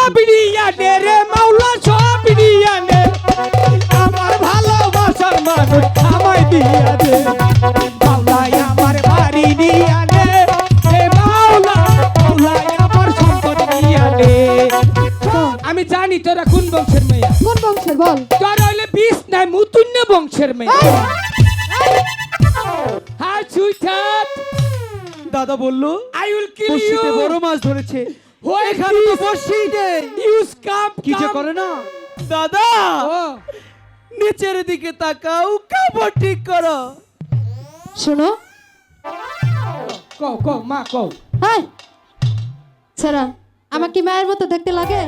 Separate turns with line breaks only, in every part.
সবিরিয়ানে রে মাওলা সবিরিয়ানে আমার ভালোবাসার মানুষ আমায় দিয়া দে মাওলা আমার বাড়ি দিয়া দে হে মাওলা মাওলা আমার সম্পদ দিয়া দে আমি জানি তোরা কোন বংশের মেয়ে
কোন বংশের বল?
তোরা হইলে বিষ নাই মুতুন্য বংশের মেয়ে হ্যাঁ সুইটার
দাদা বললো
আই উইল কিল ইউ
বড়শিতে বড় মাছ ধরেছে এখানে তো বড়শি নেই
ইউজ কাপ
কি যে করে না দাদা নিচের দিকে তাকাও কাপড় ঠিক করো
শোনো
কও কও মা কও
হাই ছাড়া আমার কি মায়ের মতো দেখতে লাগে?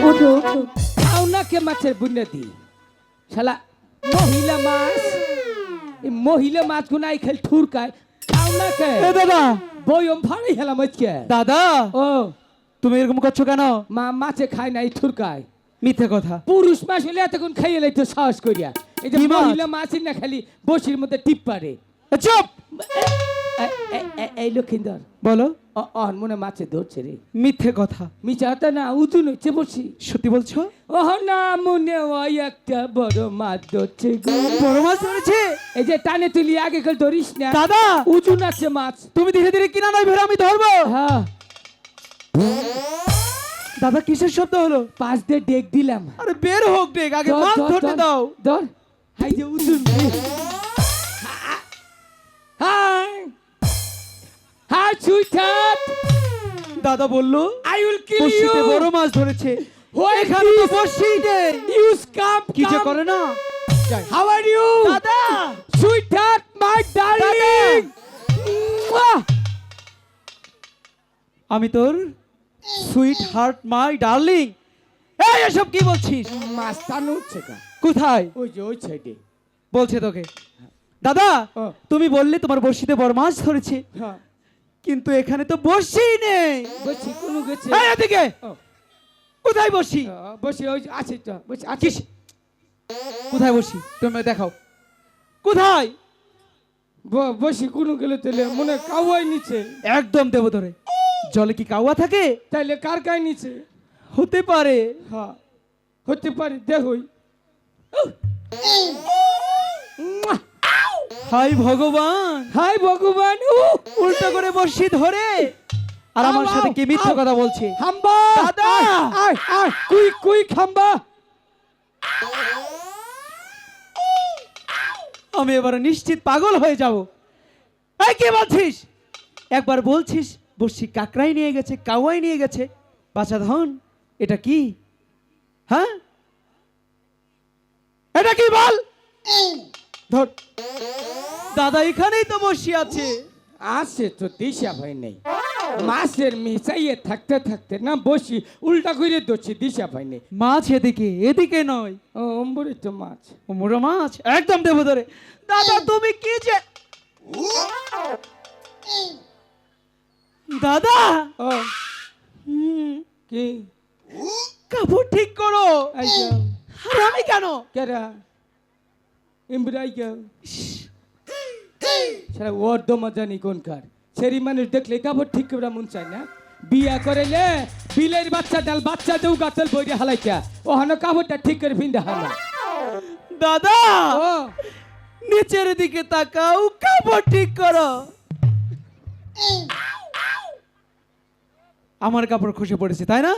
উঠো উঠো
খাও না কে মাছের বুনিয়াদি শালা মহিলা মাছ এই মহিলা মাছ গুনাই খেল ঠুরকায় খাও না কে
এ দাদা
বয়ম ফাড়ি হেলাম আজকে
দাদা
ও
তুমি এরকম করছো কেন?
মা মাছে খায় নাই ঠুরকায়
মিথ্যে কথা
পুরুষ মাছ হলে এতক্ষণ খাইয়ে লাইতো সাহস করিয়া এই যে
কি মাছ?
মহিলা মাছই না খালি বসির মধ্যে টিপ পারে
চুপ
এই লক্ষিন্দর
বলো
অহন মনে মাছে ধরছে রে
মিথ্যে কথা
মিচাতা না উঁচু নইছে বসি
সত্যি বলছো?
ওহ না মনে হয় একটা বড় মাছ ধরছে গো।
বড় মাছ ধরেছে
এই যে টানে তুলি আগে কাল ধরিস না
দাদা
উঁচু নাচছে মাছ
তুমি ধীরে ধীরে কিনা নয় ভেড়া আমি ধরবো
হ্যাঁ
দাদা কিসের শব্দ হলো?
পাঁচ দিয়ে ডেক দিলাম
আরে বের হোক দেখ আগে
ধর,
মাছ
ধর,
ধরতে
ধর,
দাও
ধর হাই যে উঁচু হাই হাই সুইটার
দাদা বললো
আই উইল কিল ইউ
বড়শিতে বড় মাছ ধরেছে এখানে তো বড়শি নেই
ইউজ কাপ
কি যে করে না
হাউ আর ইউ
দাদা
সুইটার মাই ডার্লিং
আমি তোর সুইট হার্ট মাই ডার্লিং এই এসব কি বলছিস?
মাছ টানো উঠছে কা
কোথায়
ওই যে ওই সাইডে
বলছে তোকে দাদা
ও।
তুমি বললে তোমার বড়শিতে বড় মাছ ধরেছে
হ্যাঁ
কিন্তু এখানে তো বড়শি নেই
বসি কোনো গেছে
এই এদিকে
ও,
কোথায় বসি
বসি ওই যে আছে তো বসি আছিস
কোথায় বসি তুমি দেখাও কোথায়
বসি কোনো গেলে তাহলে মনে কাউয়াই নিচে
একদম দেবো ধরে জলে কি কাওয়া থাকে?
তাইলে কার কাই নিচে
হতে পারে
হ্যাঁ হতে পারে দেখই
হাই ভগবান
হাই ভগবান
উল্টো করে বসি ধরে আর আমার
আও,
সাথে
আও,
কি মিথ্যে
আও।
কথা বলছে
হাম্বা
দাদা!
আয় আয় কুই কুই খাম্বা
আমি এবারে নিশ্চিত পাগল হয়ে যাব এই কি বলছিস? একবার বলছিস বসি কাকড়াই নিয়ে গেছে কাওয়াই নিয়ে গেছে বাছা ধন এটা কি? হ্যাঁ এটা কি বল ধর দাদা এখানেই তো বসি আছে
আছে তো দিশা ভাই নেই মাছের মিশাইয়ে থাকতে থাকতে না বসি উল্টা করে দোছি দিশা ভাই নেই
মাছ এদিকে এদিকে নয়
ও অম্বরে তো মাছ
ও মোড়া মাছ একদম দেবো ধরে দাদা তুমি কি যে দাদা
ও
হুম,
কি
কাপড় ঠিক করো
আই যাও
আর আমি কেন
কেরা ইমরাই যাও সারা ওর দমা জানি কোনকার সেরি মানুষ দেখলে কাপড় ঠিক করে মন চায় না বিয়া করেলে বিলের বাচ্চা ডাল বাচ্চা দেউ গাতল বইরে হালাইকা ও হানো কাপড়টা ঠিক করে ভিন্দা হালা
দাদা
ও
নিচের দিকে তাকাও কাপড় ঠিক করো আমার কাপড় খসে পড়েছে তাই না?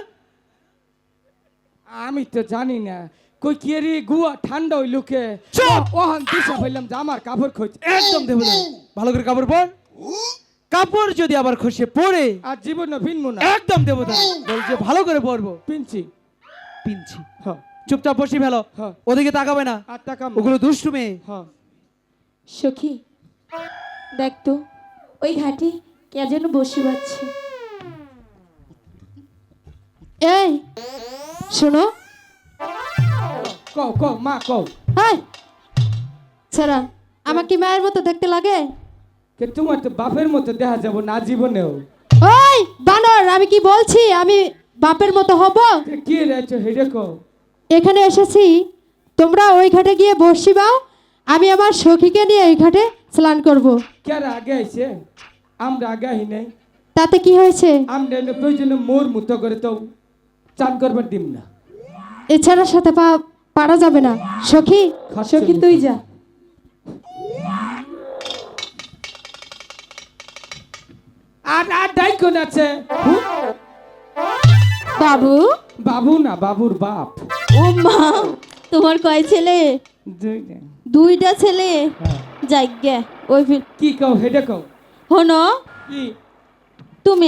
আমি তো জানি না কই কি রে গুয়া ঠান্ডা হই লোকে
চুপ!
ওহান দিশা হইলাম যে আমার কাপড় খোঁজ
একদম দেবো না। ভালো করে কাপড় পর কাপড় যদি আবার খসে পড়ে
আর জীবনে ভিনবো না
একদম দেবো না। বলছে ভালো করে পরবো
পিনছি
পিনছি
হ্যাঁ
চুপচাপ বসি ফেলো
হ্যাঁ।
ওদিকে তাকাবে না
আর টাকা
ওগুলো দুষ্টু মেয়ে
হ্যাঁ
সখী দেখ তো ওই ঘাটে কে যেন বসে পাচ্ছে। এই শোনো
কও কও মা কও
হাই ছাড়া আমার কি মায়ের মতো দেখতে লাগে?
কে তোমার তো বাপের মতো দেখা যাব না জীবনেও
ওই বানর আমি কি বলছি আমি বাপের মতো হব?
কে কি রেছো হেডে কও
এখানে এসেছি তোমরা ওই ঘাটে গিয়ে বসি বাও আমি আমার সখীকে নিয়ে এই ঘাটে স্নান করব।
কেরা আগে আইছে আমরা আগে আহি নাই
তাতে কি হয়েছে?
আমরা এনে প্রয়োজনে মোর মতো করে তো চান করবার দিম না
এছাড়া সাথে পারা যাবে না। সখী,
খাচ্ছে
সখী
না।
তুই যা।
আর ডাইকন আছে
বাবু,
বাবু না বাবুর বাপ
ও মা, তোমার কয় ছেলে?
দুইটা।
দুইটা ছেলে। যাই গে ওই
কি কও হেডে কও
হনো,
কি
তুমি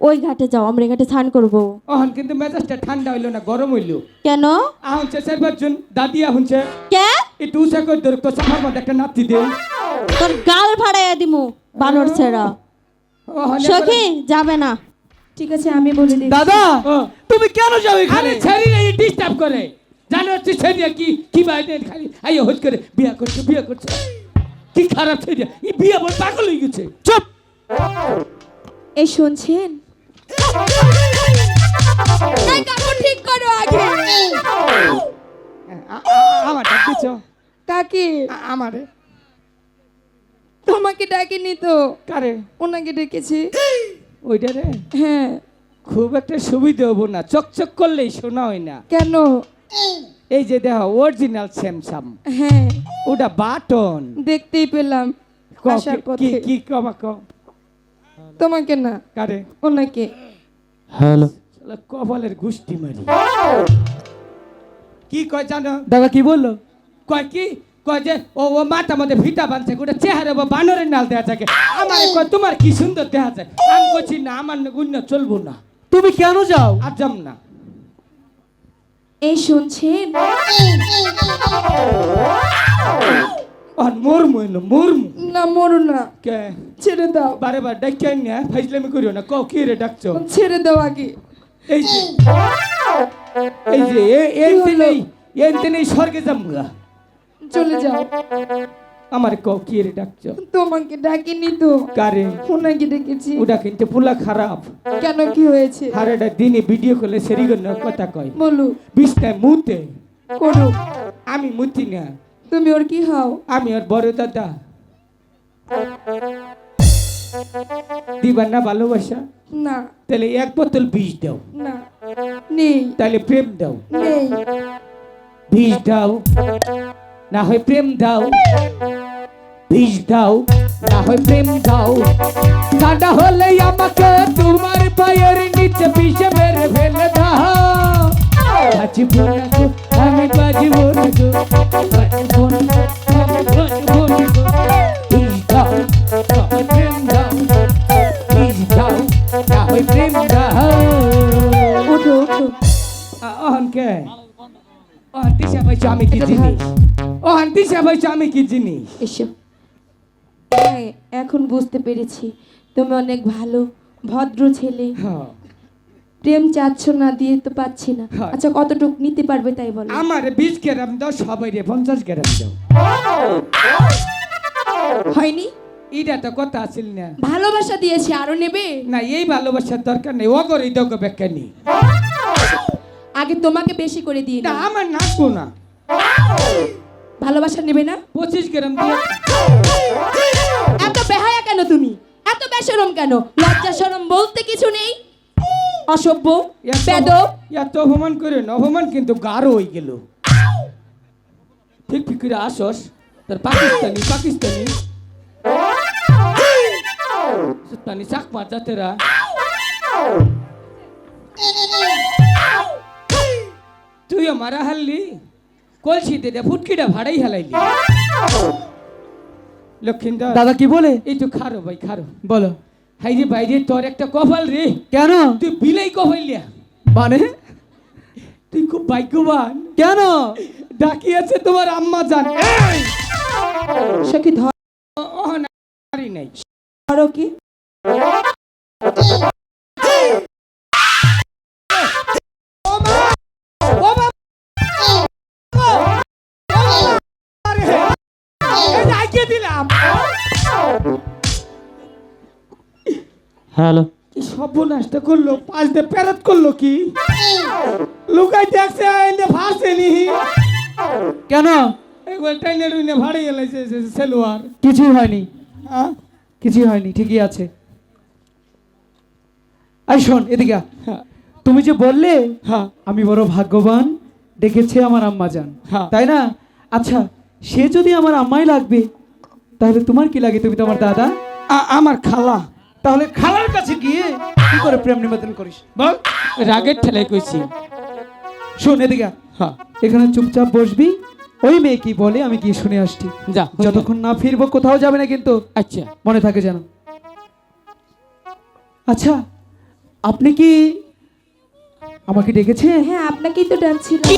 ওই ঘাটে যাও, আমরা এই ঘাটে স্নান করবো।
অহন কিন্তু মেজাজটা ঠান্ডা হইলো না গরম হইলো
কেন?
আহুনছে চারবার দাদি আহুনছে
কে?
একটু উঁচা করে ধরো তো চাপার মধ্যে একটা নাতি দে
তোর গাল ফাড়াইয়া দিমু বানর ছেড়া। সখী যাবে না। ঠিক আছে, আমি বলে দিই।
দাদা তুমি কেন যাও
আরে
এখানে?
ছেড়ি নাই ডিস্টার্ব করে জানো হচ্ছে ছেড়িয়া কি বাইরে খালি আইও হজ করে বিয়া করছে কি খারাপ ছেড়িয়া এই বিয়া বল পাগল হয়ে গেছে
চুপ।
এই শুনছেন? এই কাপড় ঠিক করো আগে।
আমার ডাক দিছ
কাকি
আমারে
তোমাকে ডাকিনি তো,
কারে
ওনাকে ডেকেছি।
ওইটা রে
হ্যাঁ।
খুব একটা সুবিধা হবো না চকচক করলেই শোনা হয় না
কেন?
এই যে দেখো অরিজিনাল স্যামসাং
হ্যাঁ,
ওটা বাটন
দেখতেই পেলাম আসার
কি
পথে।
কি কমা কম
তোমাকে না,
কারে
ওনাকে।
হ্যালো
শালা কপালের গুষ্টি মারি কি কয় জানো
দাদা কি বললো?
কয় কি কয় যে ও মাথা মধ্যে ভিটা বানছে গোটা চেহারা বানরের নাল দেয়া থাকে আমার কয় তোমার কি সুন্দর দেখা যায় আমি কইছি না আমার গুণ চলবো না
তুমি কেন যাও?
আর যাম না
এই শুনছেন?
আর মরমু এলো মরমু
না, মরো না,
কে
ছেড়ে দাও,
বারে বার ডাক্তার না ফাইজলামি করিও না কও কি রে ডাকছো
ছেড়ে দাও আগে।
এই যে এই যে এনতে নেই স্বর্গে যামগা
চলে যাও।
আমার কও কি রে ডাকছো
তোমাকে ডাকিনি তো,
কারে
ওনাকে ডেকেছি।
ওটা কিন্তু পুলা খারাপ
কেন, কি হয়েছে?
হারেটা দিনে ভিডিও করলে সেরি কথা কয়
বলো।
বিষ্ণায় মুতে
করো।
আমি মুতি না
তুমি ওর কি হও?
আমি ওর বড় দাদা দিবার না ভালোবাসা
না,
তাহলে এক বোতল বিষ দাও
না, নেই,
তাহলে প্রেম দাও
নেই।
বিষ দাও না হয় প্রেম দাও বিষ দাও না হয় প্রেম দাও ঠান্ডা হলে আমাকে তোমার পায়ের নিচে বিষে মেরে ফেলে দাও বাজিব না গো আমি বাজিব না গো বাজিব না আমি বাজিব না গো বিষ দাও না হয় প্রেম দাও বিষ দাও না হয় প্রেম দাও
ওঠো, ওঠো।
অহনকে অহন দিশা পাইছো আমি কি জিনিস অহন দিশা পাইছো আমি কি জিনিস
এসো। হ্যাঁ, এখন বুঝতে পেরেছি তুমি অনেক ভালো ভদ্র ছেলে।
হ্যাঁ
প্রেম চাচ্ছ না, দিয়ে তো পাচ্ছি না।
হ্যাঁ।
আচ্ছা, কতটুকু নিতে পারবে তাই বলো।
আমার 20 গ্রাম দাও সবাই রে 50 গ্রাম দাও
হয়নি?
এটা তো কথা আছিল না
ভালোবাসা দিয়েছি, আরো নেবে?
না এই ভালোবাসার দরকার নেই ও করে দাও বেকানি
আগে তোমাকে বেশি করে দিয়ে
না
নিই।
আমার নাচবো না
ভালোবাসা নেবে না?
25 গ্রাম দিয়ে
এত বেহায়া কেন তুমি? এত বেশরম কেন? লজ্জা শরম বলতে কিছু নেই? অসভ্য, বেদব।
এত অপমান করে না অপমান কিন্তু গাঢ় হয়ে গেল ঠিক ঠিক করে আসস তোর পাকিস্তানি চাকমা জাতেরা তুইও মারা হারলি কলসিতে দে ফুটকিটা ভাড়াই হালাইলি লক্ষিন্দর
দাদা কি বলে?
এই তো খারো ভাই খারো
বলো।
হাই রে ভাই রে তোর একটা কপাল রে
কেন?
তুই বিলাই কপাইলিয়া
মানে
তুই খুব ভাগ্যবান
কেন?
ডাকিয়েছে তোমার আম্মা জান
সখী ধরো
নাই
কি?
দিলাম
হ্যালো
কি সর্বনাশটা করলো পাঁচ দিয়ে প্যারত করলো কি লুকাই দেখছে এনে ফাঁসেনি
কেন?
একবার টাইনে রুইনে ভাড়ে এলাইছে সেলোয়ার
কিছু হয়নি।
হ্যাঁ
কিছুই হয়নি, ঠিকই আছে। এই শোন এদিকে আ।
হ্যাঁ
তুমি যে বললে
হ্যাঁ
আমি বড় ভাগ্যবান, ডেকেছে আমার আম্মা জান,
হ্যাঁ।
তাই না? আচ্ছা, সে যদি আমার আম্মাই লাগবে, তাহলে তোমার কি লাগে? তুমি তো আমার দাদা।
আমার খালা।
তাহলে খালার কাছে গিয়ে কি করে প্রেম নিবেদন করিস বল?
রাগের ঠেলায় কইছি।
শোন এদিকে আ।
হ্যাঁ
এখানে চুপচাপ বসবি, ওই মেয়ে কি বলে আমি গিয়ে শুনে আসছি।
যা
যতক্ষণ না ফিরবো কোথাও যাবে না কিন্তু,
আচ্ছা
মনে থাকে যেন। আচ্ছা, আপনি কি আমাকে ডেকেছেন?
হ্যাঁ, আপনাকেই তো ডাকছিলাম।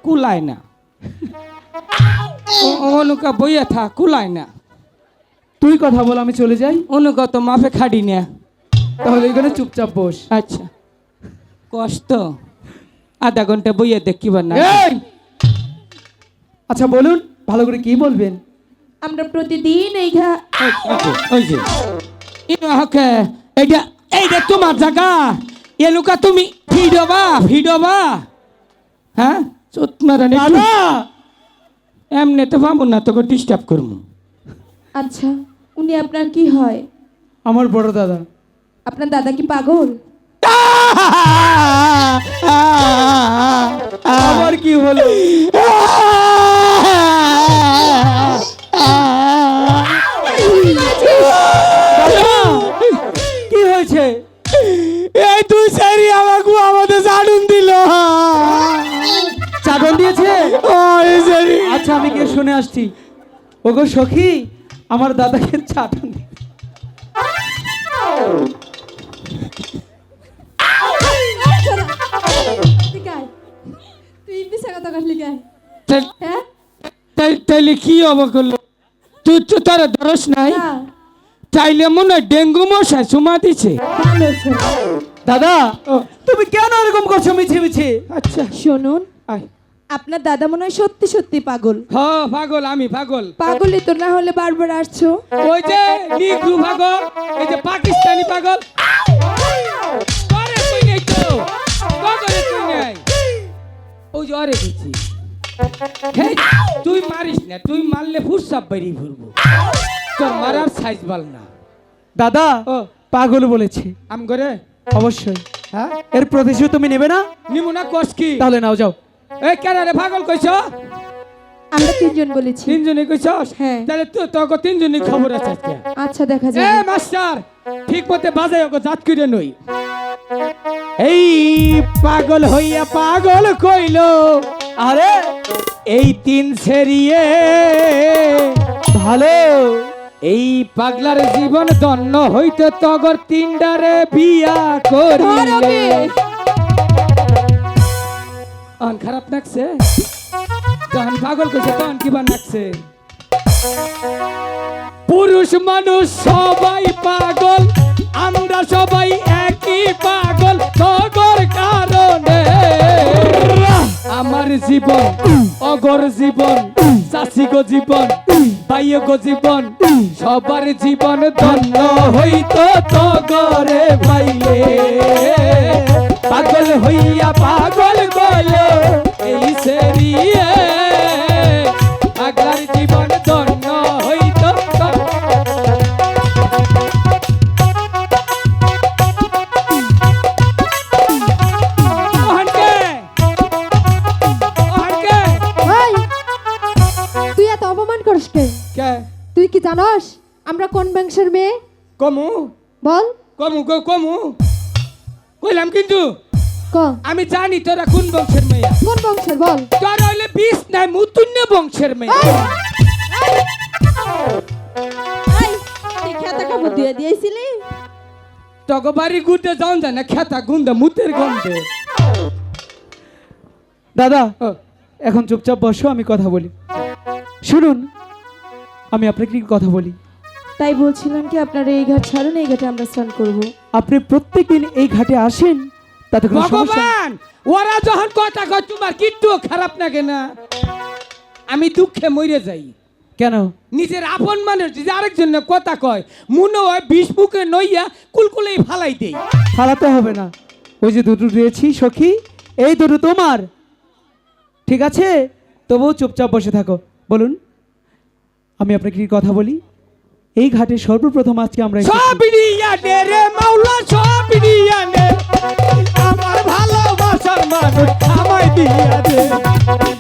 কুলায় না। অনুকা বইয়া থা, কুলায় না।
তুই কথা বল, আমি চলে যাই।
অনুকা তো মাফে খাড়ি না।
তাহলে এখানে চুপচাপ বস।
আচ্ছা কষ্ট, আধা ঘন্টা বইয়া দেখিবার না।
এই! আচ্ছা বলুন, ভালো করে কি বলবেন?
আমরা প্রতিদিন এই
ওই যে ইনাহকে এইটা এইটা তোমার জায়গা। এলুকা তুমি ভিডবা হ্যাঁ চোতমারানি
দাদা!
এমনি তো পাবো না, তোকে ডিস্টার্ব করবো।
আচ্ছা, উনি আপনার কি হয়?
আমার বড় দাদা।
আপনার দাদা কি পাগল?
আবার কি হলো? দাদা! কি হয়েছে?
এই তুই সারি আমাকে আমাদের জানুন দিল।
চাদর দিয়েছে?
সারি
আচ্ছা, আমি গিয়ে শুনে আসছি। ওগো সখী, আমার দাদাকে চাদর দিয়ে।
তুই মিশা কথা কইলি কেন? হ্যাঁ?
তাইলে কি অবাক করলো? তুই তো তারা ধরস নাই,
না,
চাইলে মনে হয় ডেঙ্গু মশা চুমা দিছে।
ভালো হয়েছে।
দাদা, তুমি কেন এরকম করছো মিছে মিছে?
আচ্ছা
শুনুন,
আয়।
আপনার দাদা মনে হয় সত্যি সত্যি পাগল।
হ্যাঁ পাগল, আমি পাগল।
পাগলই তো, না হলে বারবার আসছো।
ওই যে নিগ্রু পাগল, এই যে পাকিস্তানি পাগল। করে তুই নেই তো, করে তুই নেই। ওই যে অরে দিচ্ছি। হেই, তুই মারিস না, তুই মারলে ফুরসাপ বেরিয়ে ফুরবো। তোর মারার সাইজ বল না।
দাদা
ও
পাগল বলেছে।
আম করে
অবশ্যই।
হ্যাঁ
এর প্রতিশোধ তুমি নেবে না?
নিমুনা কস কি?
তাহলে নাও, যাও।
এই কেন রে পাগল কইছ?
আমরা তিনজন বলেছি।
তিনজনে কইছস?
হ্যাঁ।
তাহলে তো তোকে তিনজনই খবর আছে আজকে।
আচ্ছা, দেখা
এ
যাবে।
মাস্টার, ঠিক মতে বাজাই ওকে জাত করে নই। এই পাগল হইয়া পাগল কইলো,
আরে
এই তিন সেরিয়ে
ভালো।
এই পাগলার জীবন ধন্য হইতে তগর তিনডারে বিয়া করিলে। অন খারাপ লাগছে? যখন পাগল কইছে তখন কিবা লাগছে? পুরুষ মানুষ সবাই পাগল, আমরা সবাই একই পাগল তগর কারণে। আমার জীবন অগর জীবন, চাষি গো জীবন, বাইয় গো জীবন, সবার জীবন ধন্য হইতো তগরে পাইলে। পাগল হইয়া পাগল বলে এই সেরিয়ে, পাগলার জীবন ধন্য হইতো।
ওই, তুই এত অপমান করিস কেন?
কে
তুই কি জানস আমরা কোন বংশের মেয়ে?
কমু
বল।
কমু কমু কইলাম, কিন্তু
ক
আমি জানি তোরা কোন বংশের মেয়ে।
কোন বংশের বল?
তোরা হইলে বিষ নাই মুতুন্য বংশের মেয়ে।
এই, তুই খেতে খবর দিয়ে দিয়েছিলি?
তোকে বাড়ি গুঁতে যাও যায় না, খেতা গুন্দা মুতের গন্ধে।
দাদা,
ও,
এখন চুপচাপ বসো, আমি কথা বলি। শুনুন, আমি আপনাকে কি কথা বলি।
তাই বলছিলাম কি, আপনারা এই ঘাট ছাড়ুন, এই ঘাটে আমরা স্নান করব।
আপনি প্রত্যেকদিন এই ঘাটে আসেন, তাতে কোনো সমস্যা নেই।
ভগবান, ওরা যখন কথা কয় তোমার কিট্টু খারাপ লাগে না? আমি দুঃখে মরে যাই।
কেন?
নিজের আপন মানুষ যদি আরেকজন কথা কয়, মনে হয় বিষ মুখে নইয়া কুলকুলেই ফালাই দেই।
ফালাতে হবে না। ওই যে দুটো দিয়েছি সখী, এই দুটো তোমার, ঠিক আছে? তবুও চুপচাপ বসে থাকো। বলুন, আমি আপনাকে কি কথা বলি, এই ঘাটে সর্বপ্রথম আজকে আমরা এসেছি।
সব নিয়া নে রে মাওলা, সব নিয়া নে, আমার ভালোবাসার মানুষ আমায় দিয়া দে।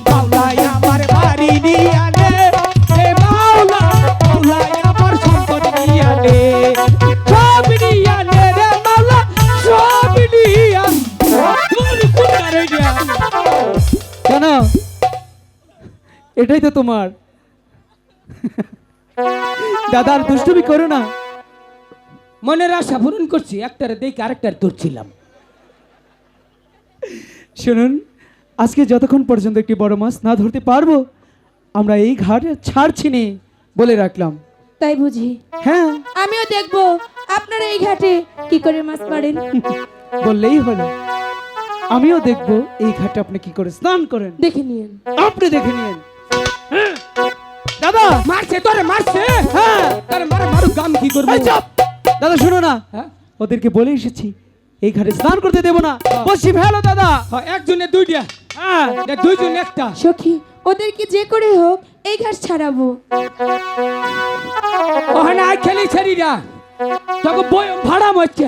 মাওলা আমার বাড়ি নিয়া নে, হে মাওলা, মাওলা আমার সম্পদ নিয়া নে। সব নিয়া নে রে মাওলা, সব নিয়া। তোর কোন গারে গিয়া?
কেন, এটাই তো তোমার। দাদা আর দুষ্টুমি করো না।
মনের আশা পূরণ করছি, একটারে দেখে আরেকটার ধরছিলাম।
শুনুন, আজকে যতক্ষণ পর্যন্ত একটি বড় মাছ না ধরতে পারবো আমরা এই ঘাট ছাড়ছি নে বলে রাখলাম।
তাই বুঝি?
হ্যাঁ,
আমিও দেখবো আপনারা এই ঘাটে কি করে মাছ মারেন।
বললেই হলো। আমিও দেখবো এই ঘাটে আপনি কি করে স্নান করেন,
দেখে নিয়েন।
আপনি দেখে নিন। দাদা,
মারছে তোরে, মারছে।
হ্যাঁ,
তোরে মারে, মারুক, গাম কি করবো?
এই চুপ! দাদা শুনো না,
হ্যাঁ?
ওদেরকে বলে এসেছি এই ঘাটে স্নান করতে দেবো না। বসি ফেলো দাদা।
হ্যাঁ, একজনে দুইটা,
হ্যাঁ,
দুইজন একটা।
সখী, ওদেরকে যে করে হোক এই ঘাট ছাড়াবো।
ওখানে আই খেলি ছেড়িরা তোকে বই ভাড়া মরছে।